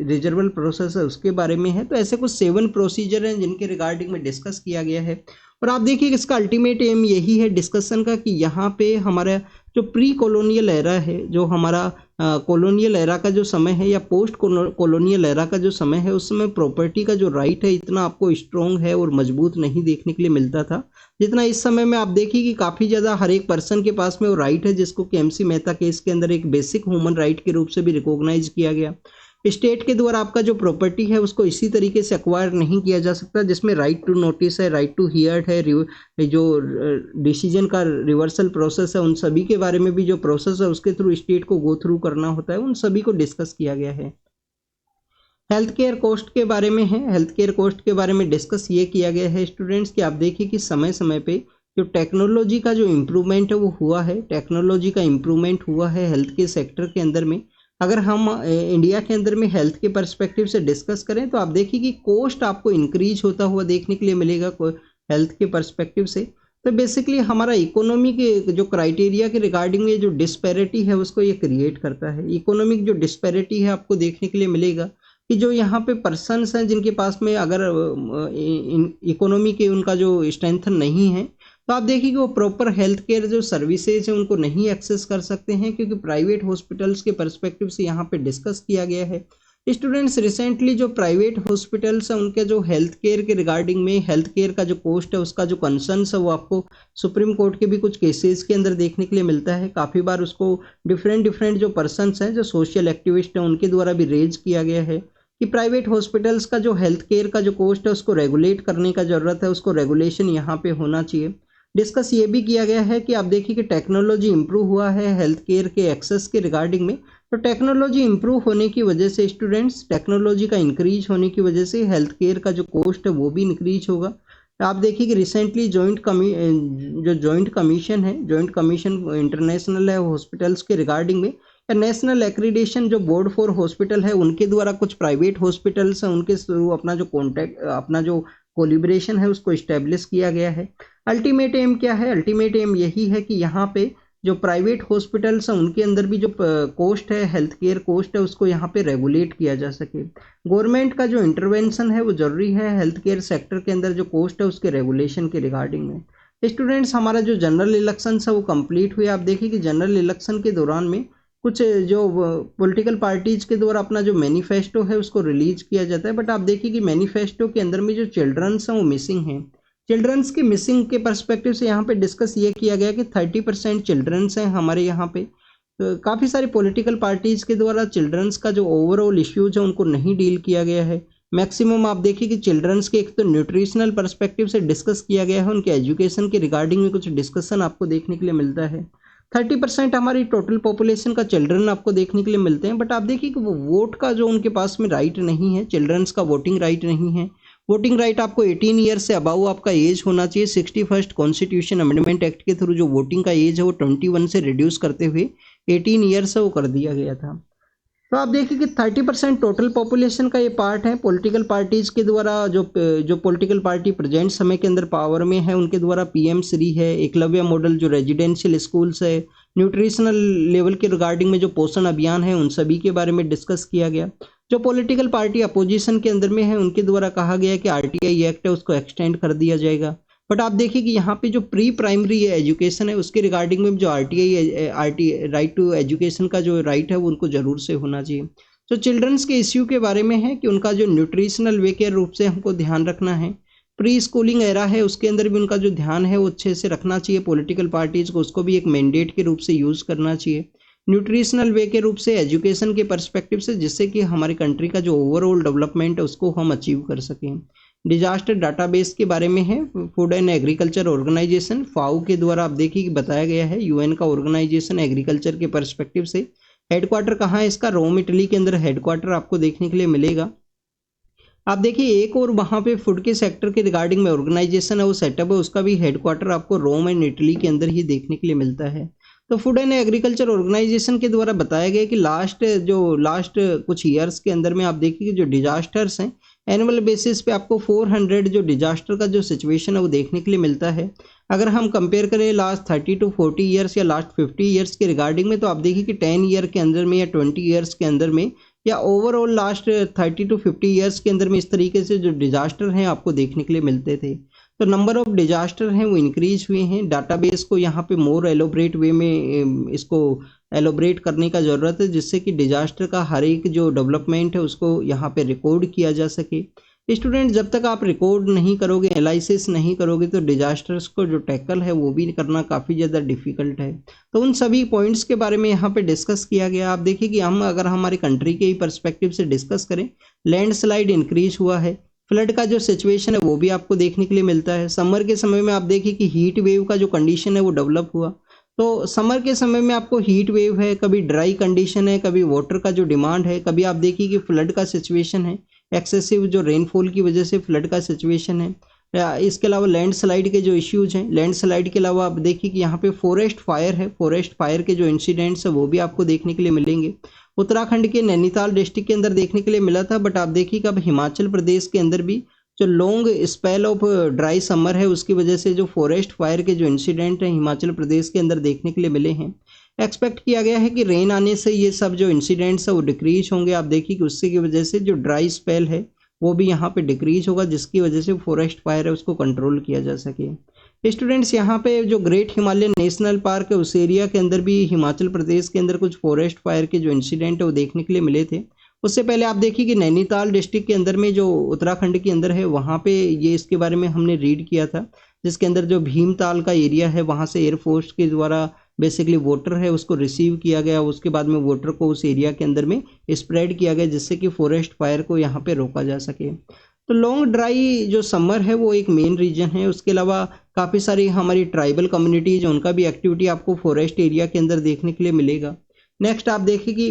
रिजर्वल प्रोसेस है उसके बारे में है। तो ऐसे कुछ 7 प्रोसीजर हैं जिनके रिगार्डिंग में डिस्कस किया गया है। और आप देखिए कि इसका अल्टीमेट एम यही है डिस्कशन का कि यहाँ पे हमारा जो प्री कॉलोनियल एरा है, जो हमारा कॉलोनियल एरा का जो समय है या पोस्ट कॉलोनियल एरा का जो समय है, उस समय प्रॉपर्टी का जो राइट है इतना आपको स्ट्रॉन्ग है और मजबूत नहीं देखने के लिए मिलता था जितना इस समय में। आप देखिए कि काफ़ी ज़्यादा हर एक पर्सन के पास में वो राइट है जिसको कि MC मेहता केस के अंदर एक बेसिक ह्यूमन राइट के रूप से भी रिकॉग्नाइज किया गया। स्टेट के द्वारा आपका जो प्रॉपर्टी है उसको इसी तरीके से एक्वायर नहीं किया जा सकता, जिसमें राइट टू नोटिस है, राइट टू हियर है, जो डिसीजन का रिवर्सल प्रोसेस है, उन सभी के बारे में भी जो प्रोसेस है उसके थ्रू स्टेट को गो थ्रू करना होता है, उन सभी को डिस्कस किया गया है। हेल्थ केयर कॉस्ट के बारे में है, हेल्थ केयर कॉस्ट के बारे में डिस्कस ये किया गया है स्टूडेंट्स कि आप देखिए कि समय समय पे जो टेक्नोलॉजी का जो इम्प्रूवमेंट है वो हुआ है, टेक्नोलॉजी का इम्प्रूवमेंट हुआ है हेल्थ के सेक्टर के अंदर में। अगर हम इंडिया के अंदर में हेल्थ के पर्सपेक्टिव से डिस्कस करें तो आप देखिए कि कॉस्ट आपको इंक्रीज होता हुआ देखने के लिए मिलेगा हेल्थ के पर्सपेक्टिव से। तो बेसिकली हमारा इकोनॉमी के जो क्राइटेरिया के रिगार्डिंग ये जो डिस्पैरिटी है उसको ये क्रिएट करता है। इकोनॉमिक जो डिस्पैरिटी है आपको देखने के लिए मिलेगा कि जो यहाँ पे पर्सन्स हैं जिनके पास में अगर इकोनॉमी के उनका जो स्ट्रेंथ नहीं है तो आप देखिए कि वो प्रॉपर हेल्थ केयर जो सर्विसेज हैं उनको नहीं एक्सेस कर सकते हैं, क्योंकि प्राइवेट हॉस्पिटल्स के पर्सपेक्टिव से यहाँ पे डिस्कस किया गया है। स्टूडेंट्स रिसेंटली जो प्राइवेट हॉस्पिटल्स हैं उनके जो हेल्थ केयर के रिगार्डिंग में हेल्थ केयर का जो कॉस्ट है उसका जो कंसर्न्स है वो आपको सुप्रीम कोर्ट के भी कुछ केसेस के अंदर देखने के लिए मिलता है। काफ़ी बार उसको डिफरेंट जो पर्सन्स हैं जो सोशल एक्टिविस्ट हैं उनके द्वारा भी रेज किया गया है कि प्राइवेट हॉस्पिटल्स का जो हेल्थ केयर का जो कॉस्ट है उसको रेगुलेट करने का ज़रूरत है, उसको रेगुलेशन यहाँ पे होना चाहिए। डिस्कस ये भी किया गया है कि आप देखिए कि टेक्नोलॉजी इंप्रूव हुआ है हेल्थ केयर के एक्सेस के रिगार्डिंग में, तो टेक्नोलॉजी इंप्रूव होने की वजह से स्टूडेंट्स टेक्नोलॉजी का इंक्रीज होने की वजह से हेल्थ केयर का जो कॉस्ट है वो भी इंक्रीज होगा। आप देखिए कि रिसेंटली जॉइंट कमीशन है, जॉइंट कमीशन इंटरनेशनल है हॉस्पिटल्स के रिगार्डिंग में, या नेशनल एक्रीडेशन जो बोर्ड फॉर हॉस्पिटल है उनके द्वारा कुछ प्राइवेट हॉस्पिटल्स हैं उनके थ्रू अपना जो कॉन्टैक्ट अपना जो कोलिब्रेशन है उसको इस्टेब्लिश किया गया है। अल्टीमेट एम क्या है? अल्टीमेट एम यही है कि यहाँ पे जो प्राइवेट हॉस्पिटल्स हैं उनके अंदर भी जो कॉस्ट है हेल्थ केयर कॉस्ट है उसको यहाँ पे रेगुलेट किया जा सके। गवर्नमेंट का जो इंटरवेंशन है वो जरूरी है हेल्थ केयर सेक्टर के अंदर जो कॉस्ट है उसके रेगुलेशन के रिगार्डिंग में। स्टूडेंट्स हमारा जो जनरल इलेक्शन है वो कंप्लीट हुए। आप देखिए कि जनरल इलेक्शन के दौरान में कुछ जो पॉलिटिकल पार्टीज के द्वारा अपना जो मैनिफेस्टो है उसको रिलीज किया जाता है, बट आप देखिए कि मैनिफेस्टो के अंदर में जो चिल्ड्रंस हैं वो मिसिंग हैं। चिल्ड्रंस के मिसिंग के पर्सपेक्टिव से यहाँ पे डिस्कस ये किया गया कि 30% चिल्ड्रंस हैं हमारे यहाँ पे। तो काफ़ी सारी पॉलिटिकल पार्टीज के द्वारा चिल्ड्रंस का जो ओवरऑल इश्यूज है उनको नहीं डील किया गया है। मैक्सिमम आप देखिए कि चिल्ड्रंस के एक तो न्यूट्रिशनल पर्सपेक्टिव से डिस्कस किया गया है, उनके एजुकेशन के रिगार्डिंग में कुछ डिस्कशन आपको देखने के लिए मिलता है। 30% हमारी टोटल पॉपुलेशन का चिल्ड्रन आपको देखने के लिए मिलते हैं, बट आप देखिए कि वो वोट का जो उनके पास में राइट नहीं है, चिल्ड्रंस का वोटिंग राइट नहीं है। वोटिंग राइट आपको 18 ईयर से अबाउ आपका एज होना चाहिए। 61st कॉन्स्टिट्यूशन अमेंडमेंट एक्ट के थ्रू जो वोटिंग का एज है वो 21 से रिड्यूस करते हुए 18 ईयर से वो कर दिया गया था। तो आप देखिए कि 30% टोटल पॉपुलेशन का ये पार्ट है। पॉलिटिकल पार्टीज के द्वारा जो पॉलिटिकल पार्टी प्रेजेंट समय के अंदर पावर में है उनके द्वारा PM श्री है, एकलव्य मॉडल जो रेजिडेंशियल स्कूल्स है, न्यूट्रिशनल लेवल के रिगार्डिंग में जो पोषण अभियान है उन सभी के बारे में डिस्कस किया गया। जो पॉलिटिकल पार्टी अपोजिशन के अंदर में है उनके द्वारा कहा गया कि RTI एक्ट है उसको एक्सटेंड कर दिया जाएगा। बट आप देखिए कि यहाँ पे जो प्री प्राइमरी एजुकेशन है उसके रिगार्डिंग में जो RTI राइट टू एजुकेशन का जो राइट है वो उनको जरूर से होना चाहिए। तो चिल्ड्रंस के इश्यू के बारे में है कि उनका जो न्यूट्रिशनल वे के रूप से हमको ध्यान रखना है। प्री स्कूलिंग एरा है उसके अंदर भी उनका जो ध्यान है वो अच्छे से रखना चाहिए। पॉलिटिकल पार्टीज को उसको भी एक मैंडेट के रूप से यूज़ करना चाहिए, न्यूट्रिशनल वे के रूप से एजुकेशन के पर्सपेक्टिव से, जिससे कि हमारी कंट्री का जो ओवरऑल डेवलपमेंट है उसको हम अचीव कर सकें। डिजास्टर डाटाबेस के बारे में है, food and agriculture organisation FAO के द्वारा आप देखिए कि बताया गया है, UN का ऑर्गेनाइजेशन एग्रीकल्चर के पर्सपेक्टिव से। हेडक्वार्टर कहाँ है इसका? रोम इटली के अंदर हेडक्वार्टर आपको देखने के लिए मिलेगा। आप देखिए एक और वहाँ पे फूड के सेक्टर के रिगार्डिंग में ऑर्गेनाइजेशन है वो सेटअप है, उसका भी हेडक्वार्टर आपको रोम एंड इटली के अंदर ही देखने के लिए मिलता है। तो फूड एंड एग्रीकल्चर ऑर्गेनाइजेशन के द्वारा बताया गया कि लास्ट कुछ ईयर्स के अंदर में आप देखिए कि जो डिजास्टर्स हैं एनुअल बेसिस पे आपको 400 जो डिजास्टर का जो सिचुएशन है वो देखने के लिए मिलता है। अगर हम कंपेयर करें लास्ट 30 to 40 ईयर्स या लास्ट 50 ईयर्स के रिगार्डिंग में, तो आप देखिए कि 10 ईयर के अंदर में या 20 ईयर्स के अंदर में या ओवरऑल लास्ट 30 to 50 ईयर्स के अंदर में इस तरीके से जो डिजास्टर हैं आपको देखने के लिए मिलते थे। तो नंबर ऑफ डिजास्टर हैं वो इंक्रीज हुए हैं। डाटाबेस को यहाँ पे मोर एलोबरेट वे में इसको एलोबरेट करने का ज़रूरत है, जिससे कि डिजास्टर का हर एक जो डेवलपमेंट है उसको यहाँ पे रिकॉर्ड किया जा सके। स्टूडेंट जब तक आप रिकॉर्ड नहीं करोगे, एनालिसिस नहीं करोगे, तो डिजास्टर्स को जो टैकल है वो भी करना काफ़ी ज़्यादा डिफिकल्ट है। तो उन सभी पॉइंट्स के बारे में यहाँ पे डिस्कस किया गया। आप देखिए कि हम अगर हमारे कंट्री के ही पर्सपेक्टिव से डिस्कस करें, लैंडस्लाइड इंक्रीज हुआ है, फ्लड का जो सिचुएशन है वो भी आपको देखने के लिए मिलता है। समर के समय में आप देखिए कि हीट वेव का जो कंडीशन है वो डेवलप हुआ। तो समर के समय में आपको हीट वेव है, कभी ड्राई कंडीशन है, कभी वाटर का जो डिमांड है, कभी आप देखिए कि फ्लड का सिचुएशन है, एक्सेसिव जो रेनफॉल की वजह से फ्लड का सिचुएशन है। इसके अलावा लैंडस्लाइड के जो इश्यूज हैं, लैंडस्लाइड के अलावा आप देखिए कि यहाँ पे फॉरेस्ट फायर है, फॉरेस्ट फायर के जो इंसिडेंट्स है वो भी आपको देखने के लिए मिलेंगे। उत्तराखंड के नैनीताल डिस्ट्रिक्ट के अंदर देखने के लिए मिला था, बट आप देखिए कि अब हिमाचल प्रदेश के अंदर भी जो long spell of dry summer है उसकी वजह से जो फॉरेस्ट फायर के जो इंसिडेंट हैं हिमाचल प्रदेश के अंदर देखने के लिए मिले हैं। एक्सपेक्ट किया गया है कि रेन आने से ये सब जो इंसिडेंट्स है वो डिक्रीज होंगे। आप देखिए कि उससे की वजह से जो ड्राई स्पेल है वो भी यहाँ पे डिक्रीज होगा, जिसकी वजह से फॉरेस्ट फायर है उसको कंट्रोल किया जा सके। स्टूडेंट्स यहाँ पे जो ग्रेट हिमालयन नेशनल पार्क है उस एरिया के अंदर भी हिमाचल प्रदेश के अंदर कुछ फॉरेस्ट फायर के जो इंसिडेंट है वो देखने के लिए मिले थे। उससे पहले आप देखिए कि नैनीताल डिस्ट्रिक्ट के अंदर में जो उत्तराखंड के अंदर है वहाँ पे ये इसके बारे में हमने रीड किया था, जिसके अंदर जो भीमताल का एरिया है वहाँ से एयरफोर्स के द्वारा बेसिकली वाटर है उसको रिसीव किया गया, उसके बाद में वाटर को उस एरिया के अंदर में स्प्रेड किया गया जिससे कि फॉरेस्ट फायर को यहाँ पे रोका जा सके। तो लॉन्ग ड्राई जो समर है वो एक मेन रीजन है। उसके अलावा काफ़ी सारी हमारी ट्राइबल कम्युनिटीज उनका भी एक्टिविटी आपको फॉरेस्ट एरिया के अंदर देखने के लिए मिलेगा। नेक्स्ट आप देखिए कि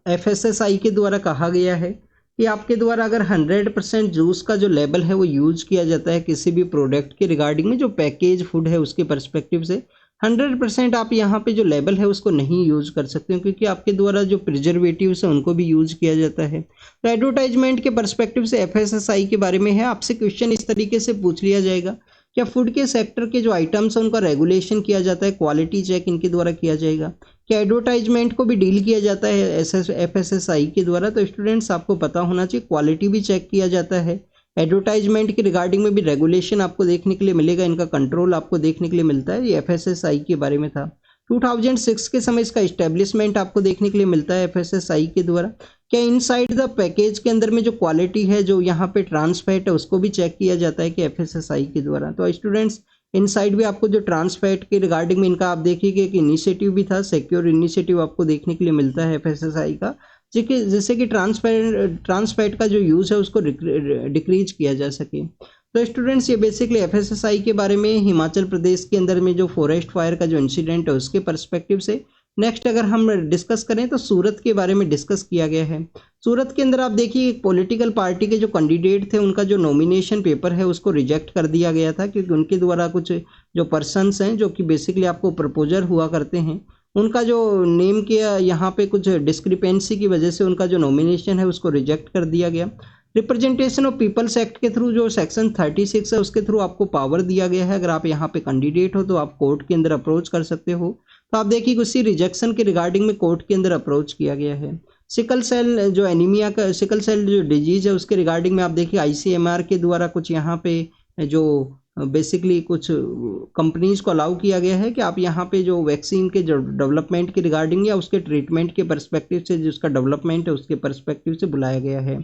FSSAI के द्वारा कहा गया है कि आपके द्वारा अगर 100% जूस का जो लेवल है वो यूज किया जाता है किसी भी प्रोडक्ट के रिगार्डिंग में, जो पैकेज फूड है उसके पर्सपेक्टिव से 100% आप यहाँ पे जो लेवल है उसको नहीं यूज कर सकते क्योंकि आपके द्वारा जो प्रिजर्वेटिव्स है उनको भी यूज किया जाता है। तो एडवर्टाइजमेंट के पर्सपेक्टिव से FSSAI के बारे में है, आपसे क्वेश्चन इस तरीके से पूछ लिया जाएगा, क्या फूड के सेक्टर के जो आइटम्स हैं उनका रेगुलेशन किया जाता है, क्वालिटी चेक इनके द्वारा किया जाएगा, क्या एडवर्टाइजमेंट को भी डील किया जाता है FSSAI के द्वारा। तो स्टूडेंट्स आपको पता होना चाहिए क्वालिटी भी चेक किया जाता है, एडवर्टाइजमेंट के रिगार्डिंग में भी रेगुलेशन आपको देखने के लिए मिलेगा, इनका कंट्रोल आपको देखने के लिए मिलता है। ये FSSAI के बारे में था। 2006 के समय इसका इस्टेब्लिशमेंट आपको देखने के लिए मिलता है FSSAI के द्वारा। क्या इनसाइड द पैकेज के अंदर में जो क्वालिटी है जो यहाँ पे ट्रांसफैट है उसको भी चेक किया जाता है कि FSSAI के द्वारा। तो स्टूडेंट्स इनसाइड भी आपको जो ट्रांसफैट के रिगार्डिंग में इनका आप देखिए कि एक इनिशिएटिव भी था, सिक्योर इनिशिएटिव आपको देखने के लिए मिलता है FSSAI का, जिससे कि ट्रांसफैट का जो यूज़ है उसको डिक्रीज किया जा सके। तो स्टूडेंट्स ये बेसिकली FSSAI के बारे में हिमाचल प्रदेश के अंदर में जो फॉरेस्ट फायर का जो इंसिडेंट है उसके पर्सपेक्टिव से। नेक्स्ट अगर हम डिस्कस करें तो सूरत के बारे में डिस्कस किया गया है। सूरत के अंदर आप देखिए एक पॉलिटिकल पार्टी के जो कैंडिडेट थे उनका जो नॉमिनेशन पेपर है उसको रिजेक्ट कर दिया गया था क्योंकि उनके द्वारा कुछ जो पर्सन्स हैं जो कि बेसिकली आपको प्रपोजर हुआ करते हैं उनका जो नेम किया यहाँ पे कुछ डिस्क्रिपेंसी की वजह से उनका जो नॉमिनेशन है उसको रिजेक्ट कर दिया गया। रिप्रेजेंटेशन ऑफ पीपल्स एक्ट के थ्रू जो सेक्शन 36 है उसके थ्रू आपको पावर दिया गया है, अगर आप यहाँ पे कैंडिडेट हो तो आप कोर्ट के अंदर अप्रोच कर सकते हो। तो आप देखिए उसी रिजेक्शन के रिगार्डिंग में कोर्ट के अंदर अप्रोच किया गया है। सिकल सेल जो एनीमिया का सिकल सेल जो डिजीज है उसके रिगार्डिंग में आप देखिए ICMR के द्वारा कुछ यहाँ पे जो बेसिकली कुछ कंपनीज को अलाउ किया गया है कि आप यहाँ पे जो वैक्सीन के जो डेवलपमेंट के रिगार्डिंग या उसके ट्रीटमेंट के पर्सपेक्टिव से जिसका डेवलपमेंट है उसके पर्सपेक्टिव से बुलाया गया है।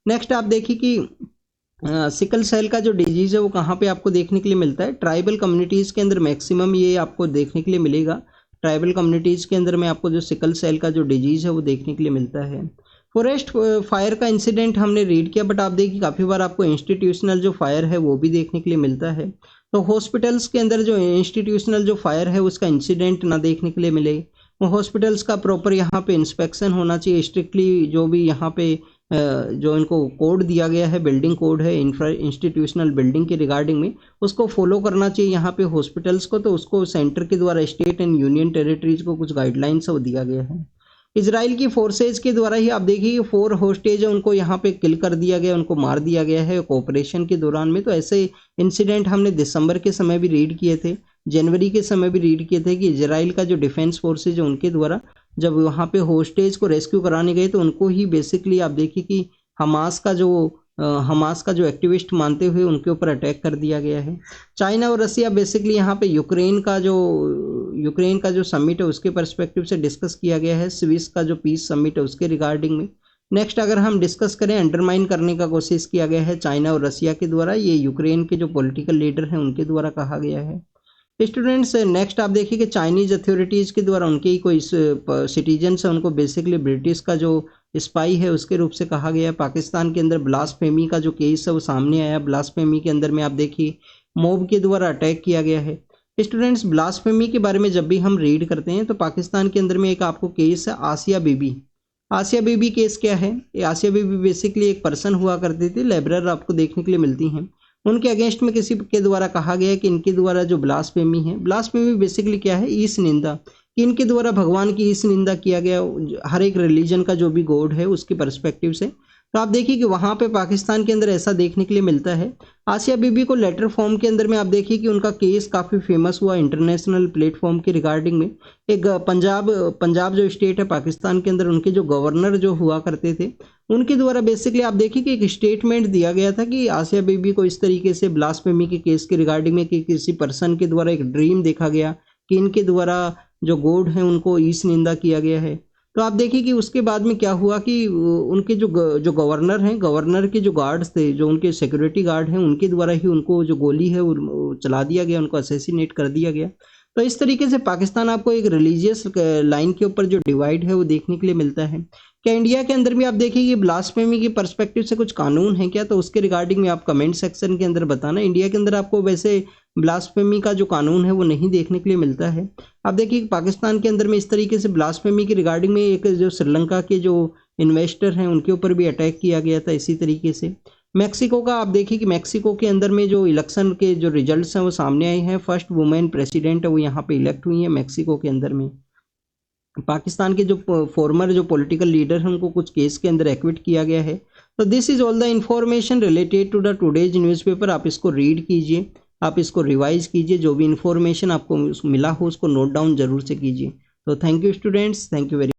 नेक्स्ट आप देखिए कि सिकल सेल का जो डिजीज़ है वो कहाँ पे आपको देखने के लिए मिलता है, ट्राइबल कम्युनिटीज़ के अंदर मैक्सिमम ये आपको देखने के लिए मिलेगा। ट्राइबल कम्युनिटीज़ के अंदर में आपको जो सिकल सेल का जो डिजीज़ है वो देखने के लिए मिलता है। फॉरेस्ट फायर का इंसिडेंट हमने रीड किया, बट आप देखिए काफ़ी बार आपको इंस्टीट्यूशनल जो फायर है वो भी देखने के लिए मिलता है। तो हॉस्पिटल्स के अंदर जो इंस्टीट्यूशनल जो फायर है उसका इंसिडेंट ना देखने के लिए मिले, वो हॉस्पिटल्स का प्रॉपर यहाँ पे इंस्पेक्शन होना चाहिए, स्ट्रिक्टली जो भी यहाँ पे जो इनको कोड दिया गया है, बिल्डिंग कोड है इंस्टीट्यूशनल बिल्डिंग के रिगार्डिंग में, उसको फॉलो करना चाहिए यहाँ पे हॉस्पिटल्स को। तो उसको सेंटर के द्वारा स्टेट एंड यूनियन टेरिटरीज को कुछ गाइडलाइंस वो दिया गया है। इजराइल की फोर्सेज के द्वारा ही आप देखिए 4 होस्टेज है उनको यहाँ पे किल कर दिया गया, उनको मार दिया गया है ऑपरेशन के दौरान में। तो ऐसे इंसिडेंट हमने दिसंबर के समय भी रीड किए थे, जनवरी के समय भी रीड किए थे कि इजराइल का जो डिफेंस फोर्सेज है उनके द्वारा जब वहाँ पे होस्टेज को रेस्क्यू कराने गए तो उनको ही बेसिकली आप देखिए कि हमास का जो एक्टिविस्ट मानते हुए उनके ऊपर अटैक कर दिया गया है। चाइना और रसिया बेसिकली यहाँ पे यूक्रेन का जो समिट है उसके पर्सपेक्टिव से डिस्कस किया गया है। स्विस का जो पीस समिट है उसके रिगार्डिंग में। नेक्स्ट अगर हम डिस्कस करें, अंडरमाइन करने का कोशिश किया गया है चाइना और रसिया के द्वारा, ये यूक्रेन के जो पॉलिटिकल लीडर हैं उनके द्वारा कहा गया है। स्टूडेंट्स नेक्स्ट आप देखिए कि चाइनीज अथॉरिटीज़ के द्वारा उनके ही कोई सिटीजन्स हैं उनको बेसिकली ब्रिटिश का जो स्पाई है उसके रूप से कहा गया है। पाकिस्तान के अंदर ब्लास्फेमी का जो केस है वो सामने आया। ब्लास्फेमी के अंदर में आप देखिए मॉब के द्वारा अटैक किया गया है। स्टूडेंट्स ब्लास्फेमी के बारे में जब भी हम रीड करते हैं तो पाकिस्तान के अंदर में एक आपको केस है आसिया बीबी। आसिया बीबी केस क्या है? ये आसिया बीबी बेसिकली एक पर्सन हुआ करती थी, लेबरर आपको देखने के लिए मिलती हैं। उनके अगेंस्ट में किसी के द्वारा कहा गया है कि इनके द्वारा जो ब्लास्फेमी है, ब्लास्फेमी बेसिकली क्या है? ईश निंदा, कि इनके द्वारा भगवान की ईश निंदा किया गया हर एक रिलीजन का जो भी गॉड है उसके पर्सपेक्टिव से। तो आप देखिए कि वहाँ पे पाकिस्तान के अंदर ऐसा देखने के लिए मिलता है। आसिया बीबी को लेटर फॉर्म के अंदर में आप देखिए कि उनका केस काफ़ी फेमस हुआ इंटरनेशनल प्लेटफॉर्म के रिगार्डिंग में। एक पंजाब जो स्टेट है पाकिस्तान के अंदर, उनके जो गवर्नर जो हुआ करते थे उनके द्वारा बेसिकली आप देखिए कि एक स्टेटमेंट दिया गया था कि आसिया बीबी को इस तरीके से ब्लास्फेमी के केस के रिगार्डिंग में कि किसी पर्सन के द्वारा एक ड्रीम देखा गया कि इनके द्वारा जो गॉड हैं उनको ईश निंदा किया गया है। तो आप देखिए कि उसके बाद में क्या हुआ कि उनके जो गवर्नर हैं, गवर्नर के जो गार्ड्स थे, जो उनके सिक्योरिटी गार्ड हैं, उनके द्वारा ही उनको जो गोली है वो चला दिया गया, उनको असैसिनेट कर दिया गया। तो इस तरीके से पाकिस्तान आपको एक रिलीजियस लाइन के ऊपर जो डिवाइड है वो देखने के लिए मिलता है। क्या इंडिया के अंदर भी आप देखिए कि ब्लास्फेमी के पर्सपेक्टिव से कुछ कानून है क्या? तो उसके रिगार्डिंग में आप कमेंट सेक्शन के अंदर बताना। इंडिया के अंदर आपको वैसे ब्लास्फेमी का जो कानून है वो नहीं देखने के लिए मिलता है। आप देखिए पाकिस्तान के अंदर में इस तरीके से ब्लास्फेमी के रिगार्डिंग में एक जो श्रीलंका के जो इन्वेस्टर हैं उनके ऊपर भी अटैक किया गया था इसी तरीके से। मैक्सिको का आप देखिए कि मैक्सिको के अंदर में जो इलेक्शन के जो रिजल्ट्स हैं वो सामने आए हैं। फर्स्ट वुमेन प्रेसिडेंट है वो यहाँ पे इलेक्ट हुई है मैक्सिको के अंदर में। पाकिस्तान के जो फॉर्मर जो पॉलिटिकल लीडर हैं उनको कुछ केस के अंदर एक्विट किया गया है। तो this is all the information related to the today's newspaper. आप इसको रीड कीजिए, आप इसको रिवाइज कीजिए, जो भी इंफॉर्मेशन आपको मिला हो उसको नोट डाउन जरूर से कीजिए। तो thank you students, thank you very